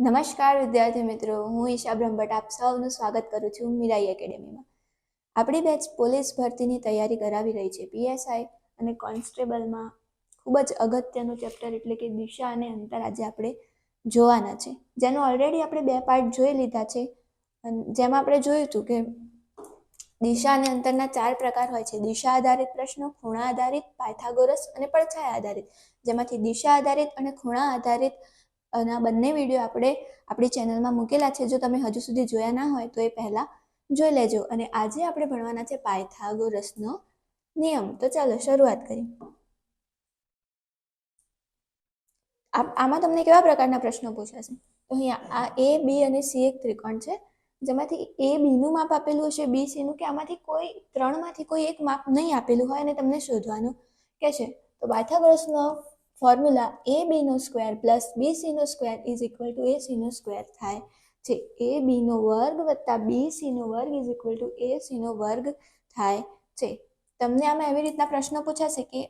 નમસ્કાર વિદ્યાર્થી મિત્રો, હું ઈશા બ્રહ્મભટ્ટ આપ સૌનું સ્વાગત કરું છું મીરાઈ એકેડેમીમાં. આપણી બેચ પોલીસ ભરતીની તૈયારી કરાવી રહી છે. પીએસઆઈ અને કોન્સ્ટેબલમાં ખૂબ જ અગત્યનું ચેપ્ટર એટલે કે દિશા અને અંતર આજે આપણે જોવાના છે, જેનો ઓલરેડી આપણે 2 પાર્ટ જોઈ લીધા છે. જેમાં આપણે જોયું હતું કે દિશા અને અંતરના 4 પ્રકાર હોય છે: દિશા આધારિત પ્રશ્નો, ખૂણા આધારિત, પાયથાગોરસ અને પડછાયા આધારિત. જેમાંથી દિશા આધારિત અને ખૂણા આધારિત અને આ બંને વિડીયો આપણે આપણી ચેનલમાં મૂકેલા છે. જો તમે હજુ સુધી જોયા ના હોય તો એ પહેલાં જોઈ લેજો. અને આજે આપણે ભણવાના છે પાયથાગોરસનો નિયમ. તો ચાલો શરૂઆત કરીએ. આમાં તમને કેવા પ્રકારના પ્રશ્નો પૂછાશે? તો અહીંયા આ A, B અને C એક ત્રિકોણ છે, જેમાંથી A બીનું માપ આપેલું હશે, B સીનું, કે આમાંથી કોઈ ત્રણમાંથી કોઈ એક માપ નહીં આપેલું હોય અને તમને શોધવાનું કહેશે. તો પાયથાગોરસનો ફોર્મ્યુલા ABનો સ્ક્વેર પ્લસ BCનો સ્ક્વેર ઇઝ ઇક્વલ ટુ ACનો સ્ક્વેર થાય છે. ABનો વર્ગ વત્તા BCનો વર્ગ ઇઝ ઇક્વલ ટુ ACનો વર્ગ થાય છે. તમને આમાં એવી રીતના પ્રશ્ન પૂછાશે કે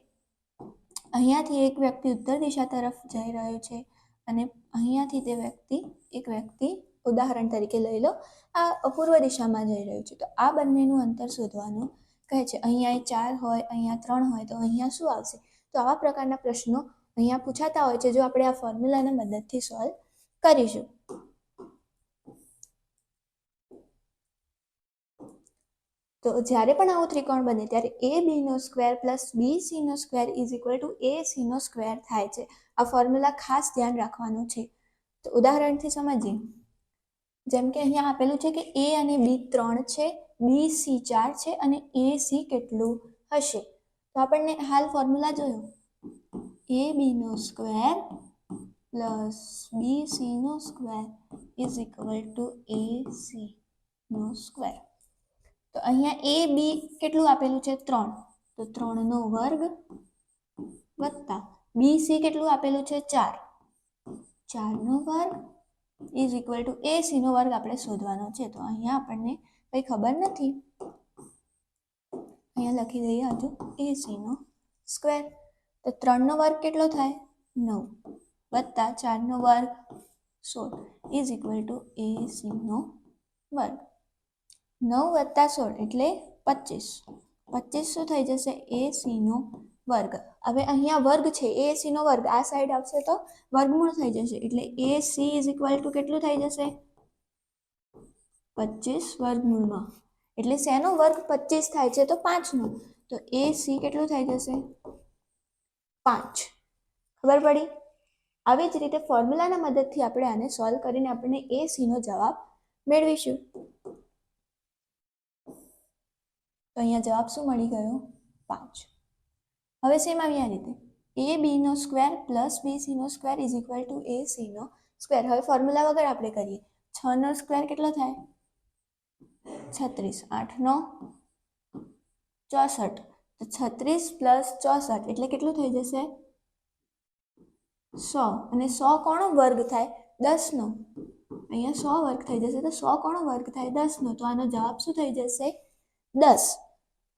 અહીંયાથી એક વ્યક્તિ ઉત્તર દિશા તરફ જઈ રહ્યો છે અને અહીંયાથી એક વ્યક્તિ ઉદાહરણ તરીકે લઈ લો, આ પૂર્વ દિશામાં જઈ રહ્યું છે. તો આ બંનેનું અંતર શોધવાનું કહે છે. અહીંયા 4 હોય, અહીંયા 3 હોય, તો અહીંયા શું આવશે? તો આવા પ્રકારના પ્રશ્નો અહીંયા પૂછાતા હોય છે, જો આપણે આ ફોર્મ્યુલાના મદદથી સોલ્વ કરીશું. તો જ્યારે પણ આવું ત્રિકોણ બને ત્યારે ABનો સ્ક્વેર પ્લસ BCનો સ્ક્વેર ઇઝ ઇક્વલ ટુ ACનો સ્ક્વેર થાય છે. આ ફોર્મ્યુલા ખાસ ધ્યાન રાખવાનું છે. તો ઉદાહરણથી સમજીએ. જેમ કે અહીંયા આપેલું છે કે A અને B 3 છે, BC 4 છે અને AC કેટલું હશે? તો આપણને હાલ ફોર્મ્યુલા જોયો, ABનો સ્ક્વેર પ્લસ BCનો સ્ક્વેર ઇઝ ઇક્વલ ટુ ACનો સ્ક્વેર. તો અહીંયા AB કેટલું આપેલું છે? 3. તો 3નો વર્ગ વત્તા BC કેટલું આપેલું છે? 4. 4નો વર્ગ ઇઝ ઇક્વલ ટુ ACનો વર્ગ આપણે શોધવાનો છે. તો અહીંયા આપણને કંઈ ખબર નથી, અહીંયા લખી દઈએ હજુ ACનો સ્ક્વેર. તો 3નો વર્ગ કેટલો થાય? 9 વત્તા 4નો વર્ગ 16 ઇઝ ઇક્વલ ટુ ACનો વર્ગ. 9 વત્તા 16 એટલે 25. 25 શું થઈ જશે? ACનો વર્ગ. હવે અહીંયા વર્ગ છે, ACનો વર્ગ આ સાઈડ આવશે તો વર્ગમૂળ થઈ જશે, એટલે AC ઇઝ ઇક્વલ ટુ કેટલું થઈ જશે? 25 વર્ગમૂળમાં. એટલે શેનો વર્ગ 25 થાય છે? તો 5નો. તો AC કેટલું થઈ જશે? 5. ખબર પડી? આવી જ રીતે ફોર્મ્યુલાના મદદથી આપણે આને સોલ્વ કરીને આપણને ACનો જવાબ મેળવીશું. તો અહીંયા જવાબ શું મળી ગયો? 5. હવે સેમ આવી આ રીતે ABનો સ્ક્વેર પ્લસ BCનો સ્ક્વેર ઇઝ ઇક્વલ ટુ ACનો સ્ક્વેર. હવે ફોર્મ્યુલા વગર આપણે કરીએ. 6નો સ્ક્વેર કેટલો થાય? 36. 8નો 64. તો 36 પ્લસ 64 એટલે કેટલું થઈ જશે? 100. અને 100 કોનો વર્ગ થાય? 10નો. અહીંયા 100 વર્ગ થઈ જશે, તો 100 કોનો વર્ગ થાય? 10નો. તો આનો જવાબ શું થઈ જશે? 10.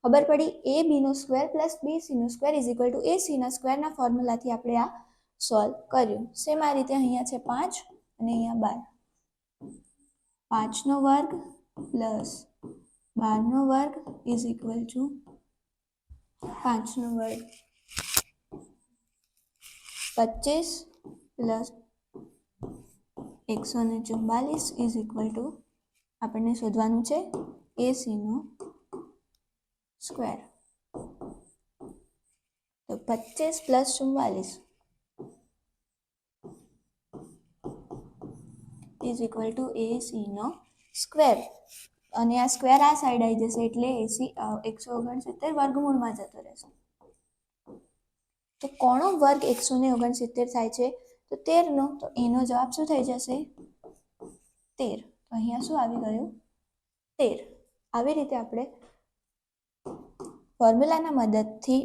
ખબર પડી? ABનો સ્ક્વેર પ્લસ BCનો સ્ક્વેર ઇઝ ઇક્વલ ટુ ACના સ્ક્વેરના ફોર્મ્યુલાથી આપણે આ સોલ્વ કર્યું. સેમ આ રીતે અહીંયા છે 5 અને અહીંયા 12. 5નો વર્ગ પ્લસ 12નો વર્ગ ઇઝ ઇક્વલ ટુ 5નો વર્ગ. 25 પ્લસ 144 ઇઝ ઇક્વલ ટુ આપણને શોધવાનું છે ACનો સ્ક્વેર. તો 25 પ્લસ 44 ઇઝ ઇક્વલ ટુ ACનો સ્ક્વેર. અને આ સ્ક્વેર આ સાઈડ આવી જશે એટલે AC 169 વર્ગમૂળમાં જતો રહેશે. તો કોનો વર્ગ 169 થાય છે? તો 13નો. તો એનો જવાબ શું થઈ જશે? 13. તો અહીંયા શું આવી ગયું? 13. આવી રીતે આપણે ફોર્મ્યુલાના મદદથી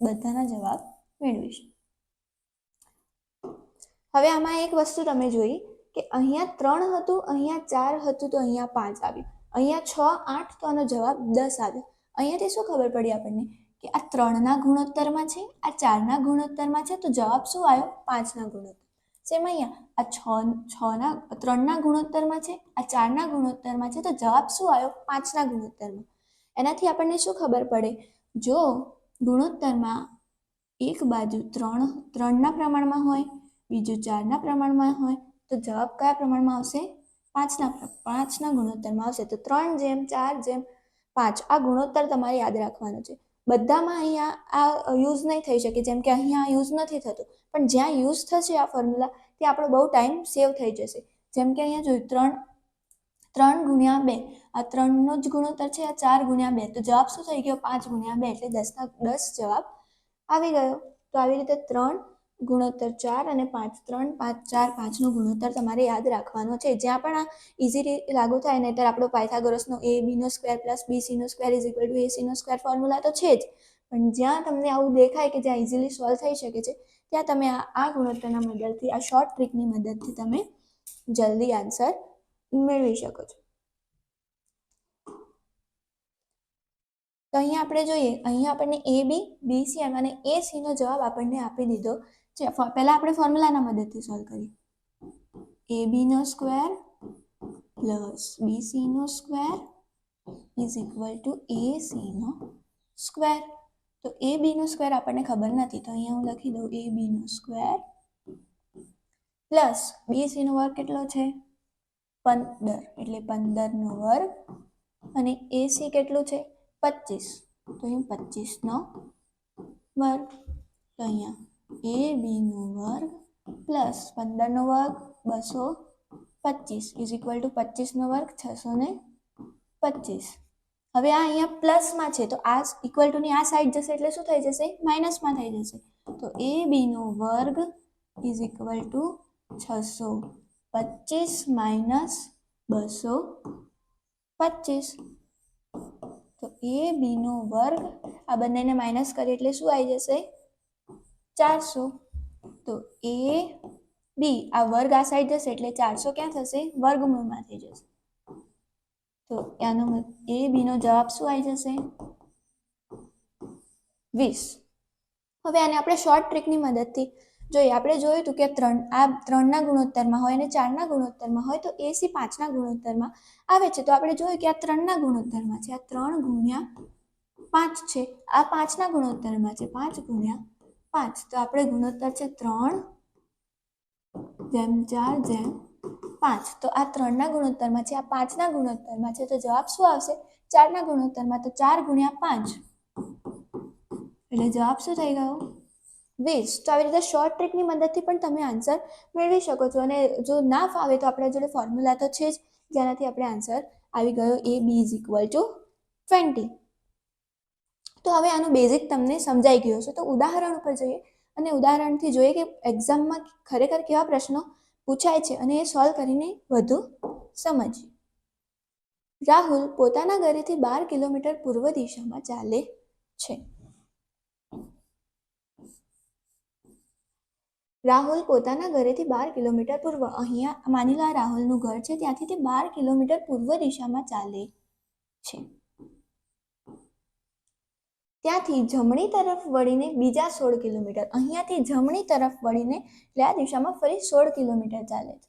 બધાના જવાબ મેળવીશું. હવે આમાં એક વસ્તુ તમે જોઈ કે અહીંયા 3 હતું, અહીંયા 4 હતું, તો અહીંયા 5 આવ્યું. અહીંયા 6, 8, તો આનો જવાબ 10 આવ્યો. અહીંયાથી શું ખબર પડી આપણને કે આ 3ના ગુણોત્તરમાં છે, આ 4ના ગુણોત્તરમાં છે, તો જવાબ શું આવ્યો? 5ના ગુણોત્તર. સેમ અહીંયા આ 3ના ગુણોત્તરમાં છે, આ 4ના ગુણોત્તરમાં છે, તો જવાબ શું આવ્યો? 5ના ગુણોત્તરમાં. એનાથી આપણને શું ખબર પડે? જો ગુણોત્તરમાં એક બાજુ 3ના પ્રમાણમાં હોય, બીજું 4ના પ્રમાણમાં હોય, તો જવાબ કયા પ્રમાણમાં આવશે? 5ના ગુણોત્તરમાં આવશે. તો 3:4:5 આ ગુણોત્તર તમારે યાદ રાખવાનો છે. બધામાં અહીંયા આ યુઝ નહીં થઈ શકે, જેમ કે અહીંયા યુઝ નથી થતું, પણ જ્યાં યુઝ થશે આ ફોર્મ્યુલા ત્યાં આપણો બહુ ટાઈમ સેવ થઈ જશે. જેમ કે અહીંયા જોયું 3:2, આ 3નો જ ગુણોત્તર છે, આ 4:2, તો જવાબ શું થઈ ગયો? 5:2, એટલે 10 જવાબ આવી ગયો. તો આવી રીતે 3:4 અને 5, 3, 5, 4, 5નો ગુણોત્તર તમારે યાદ રાખવાનો છે. જ્યાં પણ આ ઇઝી લાગુ થાય, નહીતર આપણો પાયથાગોરસનો AB² + BC² = AC² ફોર્મ્યુલા તો છે જ, પણ જ્યાં તમને આવું દેખાય કે જ્યાં ઇઝીલી સોલ્વ થઈ શકે છે, ત્યાં તમે આ ગુણોત્તરના મદદથી, આ શોર્ટ ટ્રીકની મદદથી તમે જલ્દી આન્સર મેળવી શકો છો. તો અહીંયા આપણે જોઈએ, અહીંયા આપણને AB, BC અને ACનો જવાબ આપણને આપી દીધો છે. પહેલા આપણે ફોર્મ્યુલાના મદદથી સોલ્વ કરીએ. AB² + BC² = AC². તો AB² આપણને ખબર નથી, તો અહીંયા હું લખી દઉં AB² પ્લસ BC² કેટલો છે? 15, એટલે 15² અને AC કેટલું છે? 25, તો અહીં 25નો વર્ગ. તો અહીંયા AB² પ્લસ 15નો વર્ગ 225 = 25નો વર્ગ 625. હવે આ અહીંયા પ્લસમાં છે, તો આ ઇક્વલ ટુની આ સાઈડ જશે એટલે શું થઈ જશે? માઇનસમાં થઈ જશે. તો AB² = 625 - 225. તો AB² આ બંનેને માઇનસ કરીએ એટલે શું આવી જશે? 400. તો AB આ વર્ગ આ સાઈડ જશે એટલે 400 ક્યાં થશે? વર્ગમૂળમાં થઈ જશે. તો આનો ABનો જવાબ શું આવી જશે? 20. હવે આને આપણે શોર્ટ ટ્રીકની મદદથી જોઈએ. આપણે જોયું હતું કે 3ના ગુણોત્તરમાં હોય અને 4ના ગુણોત્તરમાં હોય, તો AC 5ના ગુણોત્તરમાં આવે છે. તો આપણે જોયું કે આ 3ના ગુણોત્તરમાં છે, આ 3 × 5 છે, આ 5ના ગુણોત્તરમાં છે, 5 × 5. તો આપણે ગુણોત્તર છે 3:4:5. તો આ 3ના ગુણોત્તરમાં છે, આ 5ના ગુણોત્તરમાં છે, તો જવાબ શું આવશે? 4ના ગુણોત્તરમાં, તો 4 × 5, એટલે જવાબ શું થઈ ગયો? 20. તો આવી રીતે શોર્ટ ટ્રીકની મદદથી પણ તમે આન્સર મેળવી શકો છો. અને જો ના ફાવે તો આપણા જોડે ફોર્મ્યુલા તો છે જ, જેનાથી આપણે આન્સર આવી ગયો AB = 20. તો હવે આનું બેઝિક તમને સમજાઈ ગયું છે. તો ઉદાહરણ ઉપર જઈએ અને ઉદાહરણથી જોઈએ કે એક્ઝામમાં ખરેખર કેવા પ્રશ્નો પૂછાય છે અને એ સોલ્વ કરીને વધુ સમજીએ. રાહુલ પોતાના ઘરેથી 12 કિલોમીટર પૂર્વ દિશામાં ચાલે છે. રાહુલ પોતાના ઘરેથી 12 કિલોમીટર પૂર્વ, અહીંયા માની લો આ રાહુલનું ઘર છે, ત્યાંથી તે 12 કિલોમીટર પૂર્વ દિશામાં ચાલે છે. ત્યાંથી જમણી તરફ વળીને બીજા 16 કિલોમીટર, અહીંયાથી જમણી તરફ વળીને એટલે આ દિશામાં ફરી 16 કિલોમીટર ચાલે છે.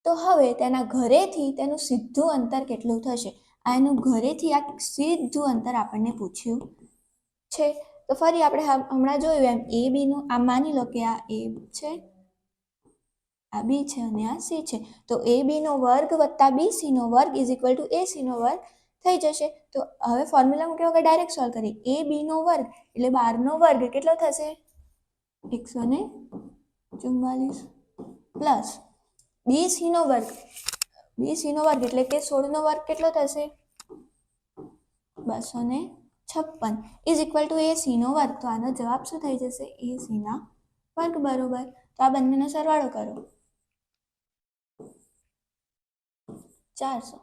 તો હવે તેના ઘરેથી તેનું સીધું અંતર કેટલું થશે? આ એનું ઘરેથી આ સીધું અંતર આપણને પૂછ્યું છે. તો ફરી આપણે હમણાં જોયું એમ ABનું, આ માની લો કે આ A છે, આ B છે અને આ C છે. તો AB² + BC² = AC² થઈ જશે. તો હવે ફોર્મ્યુલામાં કેવું કે ડાયરેક્ટ સોલ્વ કરીએ. AB² એટલે 12નો વર્ગ કેટલો થશે? 144 પ્લસ BC² એટલે કે 16નો વર્ગ કેટલો થશે? 256 = AC². તો આનો જવાબ શું થઈ જશે? AC² બરોબર. તો આ બંનેનો સરવાળો કરો, 400.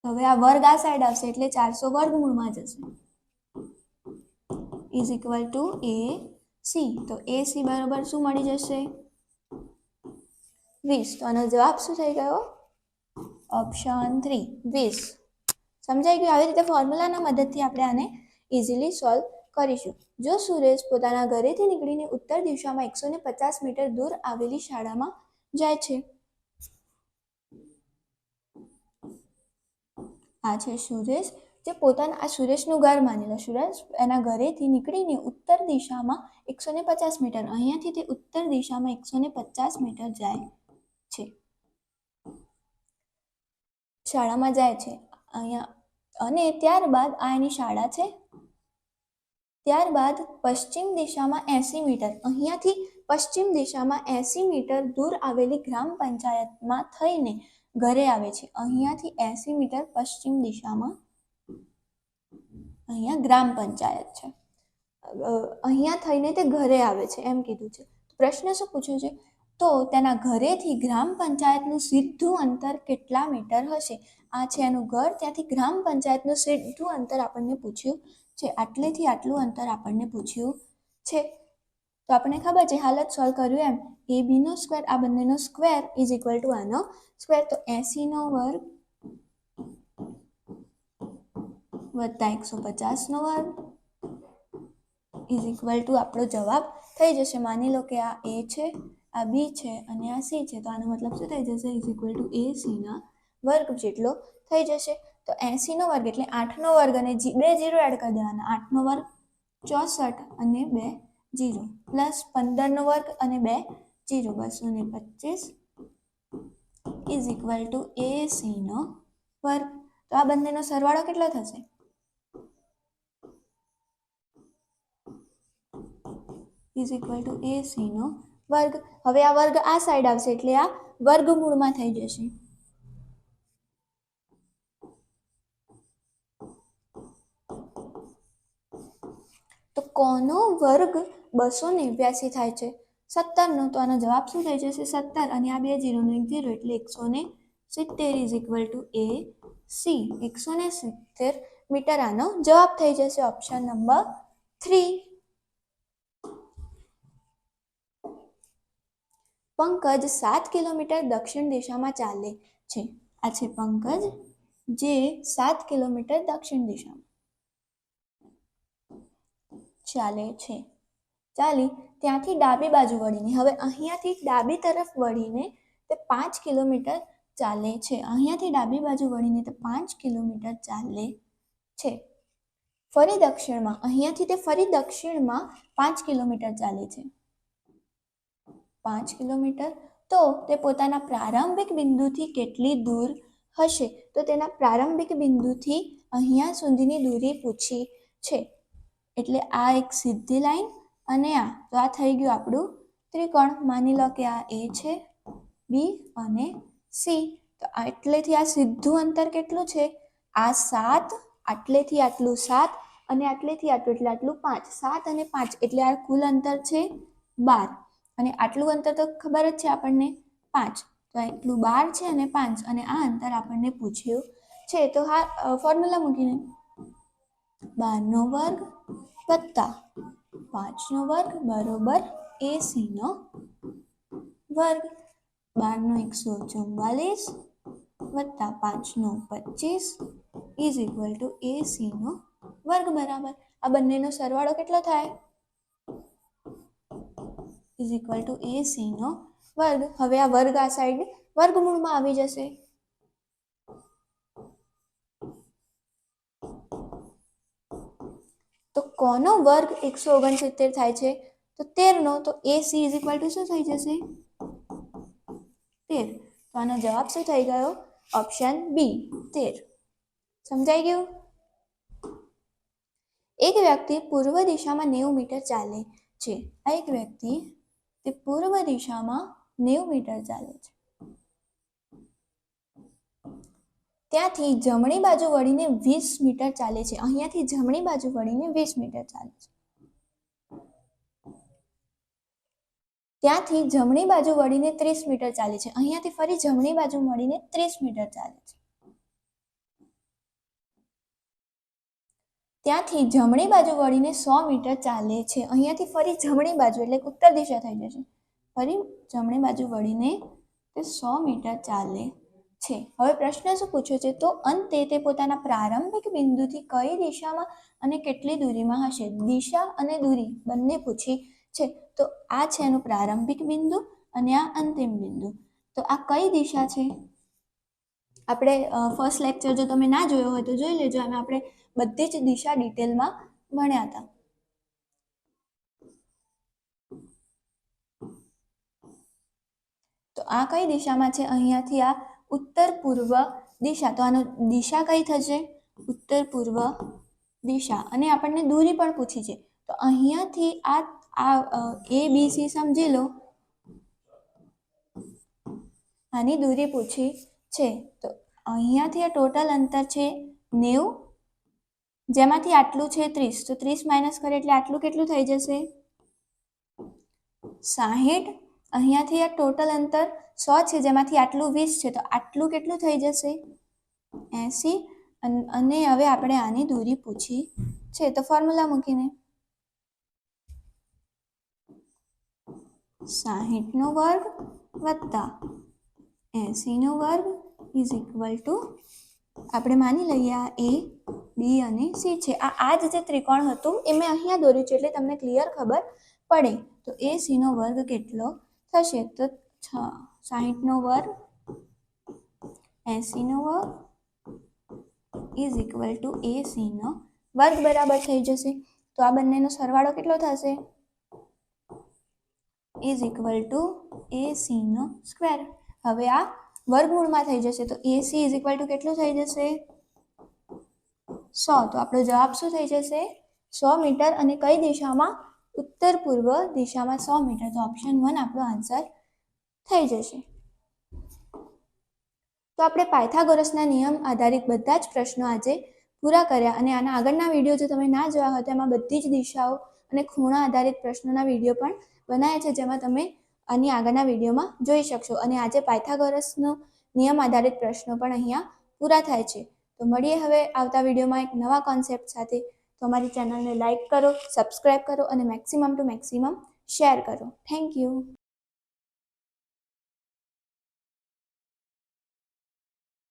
હવે આ વર્ગ આ સાઈડ આવશે એટલે 400 વર્ગમૂળમાં જશે = AC. તો AC બરાબર શું મળી જશે? 20. તો આનો જવાબ શું થઈ ગયો? ઓપ્શન 3 20. સમજાઈ ગયું? આવી રીતે ફોર્મ્યુલાના મદદથી આપણે આને ઇઝીલી સોલ્વ કરીશું. જો સુરેશ પોતાના ઘરેથી નીકળીને ઉત્તર દિશામાં 150 મીટર દૂર આવેલી શાળામાં જાય છે. આ છે સુરેશ, જે પોતાના સુરેશનું ઘર માની લો. સુરેશ એના ઘરેથી નીકળીને ઉત્તર દિશામાં 150 મીટર, અહીંયાથી તે ઉત્તર દિશામાં 150 મીટર જાય છે, શાળામાં જાય છે અહીંયા. અને ત્યારબાદ આ એની શાળા છે. ત્યારબાદ પશ્ચિમ દિશામાં 80 મીટર, અહીંયાથી પશ્ચિમ દિશામાં 80 મીટર દૂર આવેલી ગ્રામ પંચાયતમાં થઈને ઘરે આવે છે. અહીંયાથી 80 મીટર પશ્ચિમ દિશામાં અહીંયા ગ્રામ પંચાયત છે, અહીંયા થઈને તે ઘરે આવે છે એમ કીધું છે. પ્રશ્ન શું પૂછ્યો છે? તો તેના ઘરેથી ગ્રામ પંચાયતનું સીધું અંતર કેટલા મીટર હશે? આ છે એનું ઘર, ત્યાંથી ગ્રામ પંચાયતનું સીધું અંતર આપણને પૂછ્યું છે. આટલેથી આટલું અંતર આપણને પૂછ્યું છે. તો આપણને ખબર છે, હાલ જ સોલ્વ કર્યું એમ, એ બીનો સ્ક્વેર, આ બંનેનો સ્ક્વેર ઇઝ ઇક્વલ ટુ આનો સ્ક્વેર. તો 80નો વર્ગ વત્તા 150નો વર્ગ ઇઝ ઇક્વલ ટુ આપણો જવાબ થઈ જશે. માની લો કે આ એ છે, આ બી છે અને આ સી છે, તો આનો મતલબ શું થઈ જશે? ઇઝ ઇક્વલ ટુ એ સીના વર્ગ જેટલો થઈ જશે. તો 80નો વર્ગ એટલે 8નો વર્ગ અને 2 0 એડ કરી દેવાના. 8નો વર્ગ 64 અને 2 0 પ્લસ 15નો વર્ગ અને 2 0 225 ઇઝ ઇક્વલ ટુ એ સીનો વર્ગ. તો આ બંનેનો સરવાળો કેટલો થશે? ઇઝ ઇક્વલ ટુ એ સીનો વર્ગ. હવે આ વર્ગ આ સાઈડ આવશે એટલે આ વર્ગમૂળમાં થઈ જશે. તો કોનો વર્ગ 289 થાય છે? 17નો. તો આનો જવાબ શું થઈ જશે? 17 અને આ 2 0 નો 1 0 એટલે 170 is equal to A C. 170 metre આનો જવાબ થઈ જશે. Option number 3. પંકજ 7 કિલોમીટર દક્ષિણ દિશામાં ચાલે છે. આ છે પંકજ, જે 7 કિલોમીટર દક્ષિણ દિશામાં ચાલે છે. ચાલી ત્યાંથી ડાબી બાજુ વળીને, હવે અહીંયાથી ડાબી તરફ વળીને તે 5 કિલોમીટર ચાલે છે. અહીંયાથી ડાબી બાજુ વળીને તે 5 કિલોમીટર ચાલે છે. ફરી દક્ષિણમાં, અહીંયાથી તે ફરી દક્ષિણમાં 5 કિલોમીટર ચાલે છે. 5 કિલોમીટર. તો તે પોતાના પ્રારંભિક બિંદુથી કેટલી દૂર હશે? તો તેના પ્રારંભિક બિંદુથી અહીંયા સુધીની દૂરી પૂછી છે. એટલે આ એક સીધી લાઈન અને આ, તો આ થઈ ગયું આપણું ત્રિકોણ. માની લો કે આ એ છે, બી અને સી. તો આટલેથી આ સીધું અંતર કેટલું છે? આ 7, આટલેથી આટલું 7 અને આટલેથી આટલું એટલે આટલું 5. 7 અને 5 એટલે આ કુલ અંતર છે 12. અને આટલું અંતર તો ખબર જ છે આપણને 5. તો એટલું 12 છે અને 5 અને આ અંતર આપણને પૂછ્યું છે. તો હા, ફોર્મ્યુલા મૂકીને 12નો વર્ગ વત્તા 5નો વર્ગ બરોબર એ સીનો વર્ગ. 12નો 144 વત્તા 5નો 25 ઇઝ ઇક્વલ ટુ એ સીનો વર્ગ બરાબર. આ બંનેનો સરવાળો કેટલો થાય? ઇઝ ઇક્વલ ટુ એ સીનો વર્ગ. હવે આ વર્ગ આ સાઈડ વર્ગમૂળમાં આવી જશે. તો કોનો વર્ગ 169 થાય છે? તો 13નો. તો A she is equal two શું થઈ જશે? 13. તો આનો જવાબ શું થઈ ગયો? Option B 13. સમજાઈ ગયું? એક વ્યક્તિ પૂર્વ દિશામાં 90 મીટર ચાલે છે. આ એક વ્યક્તિ તે પૂર્વ દિશામાં 90 મીટર ચાલે છે. ત્યાંથી જમણી બાજુ વળીને 20 મીટર ચાલે છે. અહીંયાથી જમણી બાજુ વળીને 20 મીટર ચાલે છે. ત્યાંથી જમણી બાજુ વળીને 30 મીટર ચાલે છે. અહીંયાથી ફરી જમણી બાજુ મળીને 30 મીટર ચાલે છે. ત્યાંથી જમણી બાજુ વળીને 100 મીટર ચાલે છે. અહીંયાથી ફરી જમણી બાજુ એટલે ઉત્તર દિશા થઈ જશે. ફરી જમણી બાજુ વળીને તે 100 મીટર ચાલે છે. હવે પ્રશ્ન શું પૂછ્યો છે? તો અંતે તે પોતાના પ્રારંભિક બિંદુથી કઈ દિશામાં અને કેટલી દૂરીમાં હશે. દિશા અને દૂરી બંને પૂછી છે. તો આ છે એનું પ્રારંભિક બિંદુ અને આ અંતિમ બિંદુ. તો આ કઈ દિશા છે? આપણે ફર્સ્ટ લેક્ચર જો તમે ના જોયો હોય તો જોઈ લેજો. અને આપણે બધી જ દિશા ડિટેલમાં ભણ્યા હતા. તો આ કઈ દિશામાં છે? અહીંયાથી આ ઉત્તર પૂર્વ દિશા. તો આનો દિશા કઈ થશે? ઉત્તર પૂર્વ દિશા. અને આપણને દૂરી પણ પૂછી છે. તો અહીંયાથી આ ABC સમજી લો, આની દૂરી પૂછી છે. તો અહીંયાથી આ ટોટલ અંતર છે 90, જેમાંથી આટલું છે 30. તો 30 માઇનસ કરે એટલે આટલું કેટલું થઈ જશે? 60. અહીંયાથી આ ટોટલ અંતર 100 છે, જેમાંથી આટલું 20 છે. તો આટલું કેટલું થઈ જશે? 80. અને હવે આપણે આની દૂરી પૂછી છે. તો ફોર્મ્યુલા મૂકીને 60 નો વર્ગ વત્તા 80 નો વર્ગ ઇઝ ઇક્વલ ટુ, આપણે માની લઈએ આ A, B અને C છે. આ જ જે ત્રિકોણ હતું એ મેં અહીંયા દોર્યું છે એટલે તમને ક્લિયર ખબર પડે. તો AC નો વર્ગ કેટલો થશે? તો 60 નો વર્ગ 80 નો વર્ગ ઇઝ ઇક્વલ ટુ AC નો વર્ગ બરાબર થઈ જશે. તો આ બંનેનો સરવાળો કેટલો થશે? ઇઝ ઇક્વલ ટુ AC નો સ્ક્વેર. હવે આ વર્ગમૂળમાં થઈ જશે. તો AC ઇઝ ઇક્વલ ટુ કેટલું થઈ જશે? 100. તો આપણો જવાબ શું થઈ જશે? 100 મીટર. અને કઈ દિશામાં? ઉત્તર પૂર્વ દિશામાં 100 મીટર. તો ઓપ્શન 1 આપણો આન્સર થઈ જશે. તો આપણે પાયથાગોરસના નિયમ આધારિત બધા જ પ્રશ્નો આજે પૂરા કર્યા. અને આના આગળના વિડીયો જો તમે ના જોયા હોય તો એમાં બધી જ દિશાઓ અને ખૂણા આધારિત પ્રશ્નોના વિડીયો પણ બનાવ્યા છે, જેમાં તમે આની આગળના વિડીયોમાં જોઈ શકશો. અને આજે પાયથાગોરસનો નિયમ આધારિત પ્રશ્નો પણ અહીંયા પૂરા થાય છે. તો મળીએ હવે આવતા વિડીયોમાં એક નવા કોન્સેપ્ટ સાથે. તો અમારી ચેનલને લાઇક કરો, સબસ્ક્રાઈબ કરો અને મેક્સિમમ ટુ મેક્સિમમ શેર કરો. Thank you.